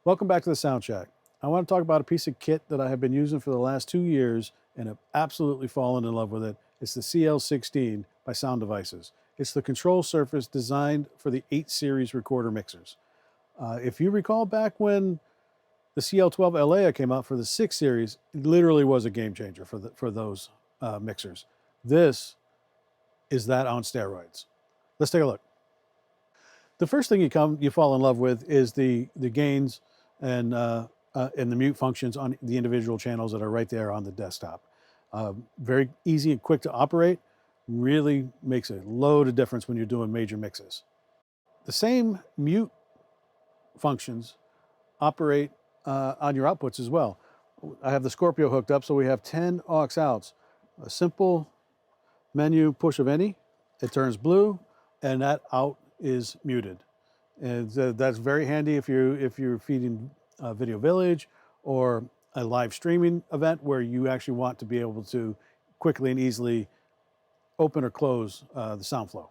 Welcome back to the Sound Shack. I want to talk about a piece of kit that I have been using for the last 2 years and have absolutely fallen in love with it. It's the CL16 by Sound Devices. It's the control surface designed for the 8 series recorder mixers. If you recall back when the CL12 LA came out for the 6 series, it literally was a game changer for those mixers. This is that on steroids. Let's take a look. The first thing you fall in love with is the gains and the mute functions on the individual channels that are right there on the desktop. Very easy and quick to operate. Really makes a load of difference when you're doing major mixes. The same mute functions operate on your outputs as well. I have the Scorpio hooked up, so we have 10 aux outs. A simple menu push of any, it turns blue, and that out is muted. And that's very handy if you're feeding Video Village or a live streaming event where you actually want to be able to quickly and easily open or close the sound flow.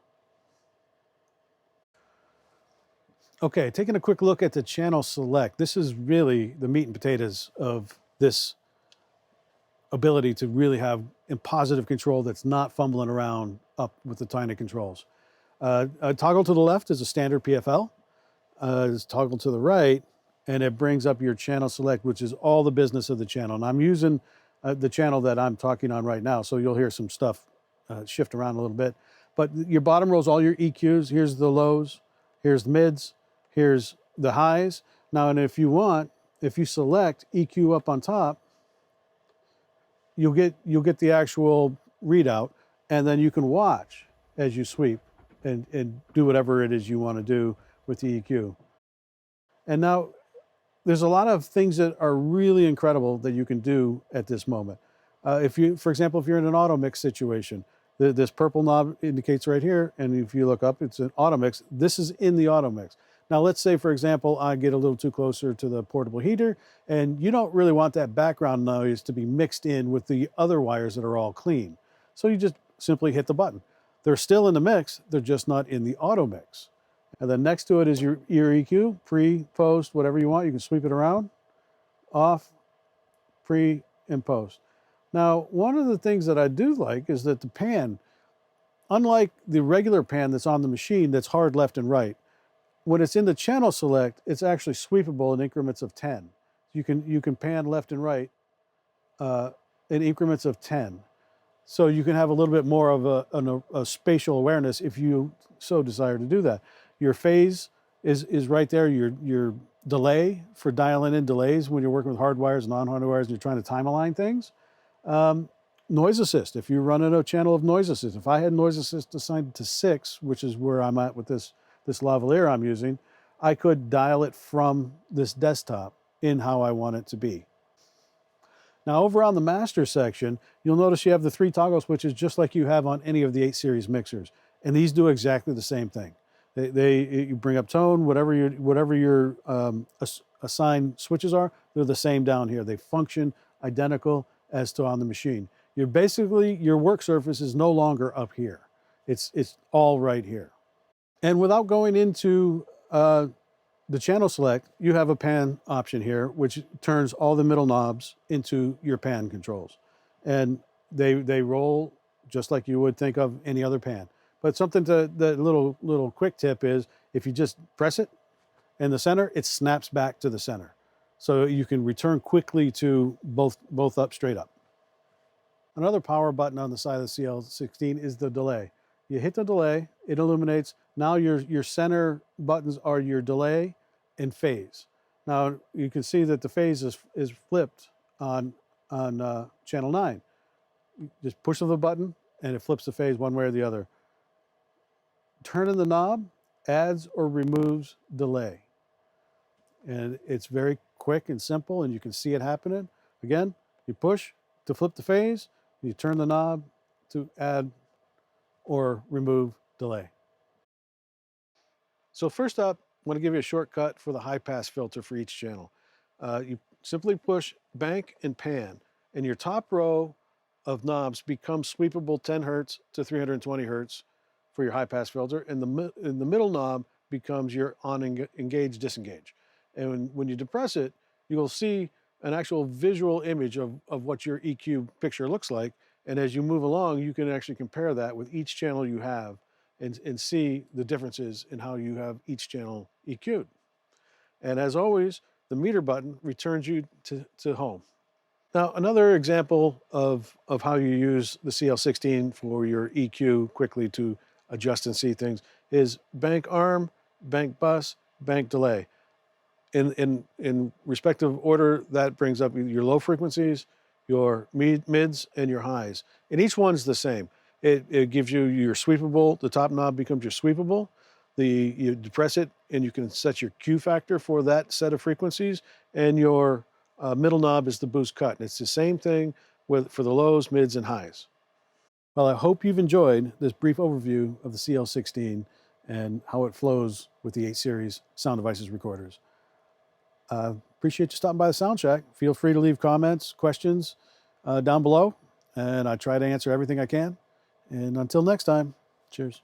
Okay, taking a quick look at the channel select. This is really the meat and potatoes of this ability to really have positive control that's not fumbling around up with the tiny controls. A toggle to the left is a standard PFL. Toggle to the right, and it brings up your channel select, which is all the business of the channel. And I'm using the channel that I'm talking on right now, so you'll hear some stuff shift around a little bit. But your bottom row is all your EQs. Here's the lows, here's the mids, here's the highs. Now, and if you select EQ up on top, you'll get the actual readout, and then you can watch as you sweep and do whatever it is you want to do with the EQ. And now there's a lot of things that are really incredible that you can do at this moment. For example, if you're in an auto mix situation, this purple knob indicates right here, and if you look up, it's an auto mix. This is in the auto mix. Now, let's say, for example, I get a little too closer to the portable heater, and you don't really want that background noise to be mixed in with the other wires that are all clean. So you just simply hit the button. They're still in the mix, they're just not in the auto mix. And then next to it is your EQ, pre, post, whatever you want. You can sweep it around, off, pre, and post. Now, one of the things that I do like is that the pan, unlike the regular pan that's on the machine that's hard left and right, when it's in the channel select, it's actually sweepable in increments of 10. You can pan left and right in increments of 10. So you can have a little bit more of a spatial awareness if you so desire to do that. Your phase is right there. Your delay for dialing in delays when you're working with hard wires, non-hard wires, and you're trying to time align things. Noise assist, if you're running a channel of noise assist. If I had noise assist assigned to 6, which is where I'm at with this lavalier I'm using, I could dial it from this desktop in how I want it to be. Now, over on the master section, you'll notice you have the 3 toggle switches just like you have on any of the 8 series mixers. And these do exactly the same thing. You bring up tone, whatever your assigned switches are, they're the same down here. They function identical as to on the machine. Your work surface is no longer up here. It's all right here. And without going into the channel select, you have a pan option here, which turns all the middle knobs into your pan controls. And they roll just like you would think of any other pan. But the little quick tip is, if you just press it in the center, it snaps back to the center. So you can return quickly to both up, straight up. Another power button on the side of the CL16 is the delay. You hit the delay, it illuminates. Now your center buttons are your delay and phase. Now you can see that the phase is flipped on channel 9. You just push the button and it flips the phase one way or the other. Turning the knob adds or removes delay. And it's very quick and simple, and you can see it happening. Again, you push to flip the phase, you turn the knob to add or remove delay. So first up, I want to give you a shortcut for the high pass filter for each channel. You simply push bank and pan, and your top row of knobs become sweepable 10 hertz to 320 hertz for your high pass filter, and the middle knob becomes your on engage, disengage. And when you depress it, you'll see an actual visual image of what your EQ picture looks like. And as you move along, you can actually compare that with each channel you have and see the differences in how you have each channel EQ'd. And as always, the meter button returns you to home. Now, another example of how you use the CL16 for your EQ quickly to adjust and see things is bank arm, bank bus, bank delay. In respective order, that brings up your low frequencies, your mids, and your highs. And each one's the same. It gives you your sweepable, the top knob becomes your sweepable. You depress it and you can set your Q factor for that set of frequencies, and your middle knob is the boost cut. And it's the same thing for the lows, mids, and highs. Well, I hope you've enjoyed this brief overview of the CL16 and how it flows with the 8 Series Sound Devices recorders. Appreciate you stopping by the Sound Shack. Feel free to leave comments, questions down below, and I try to answer everything I can. And until next time, cheers.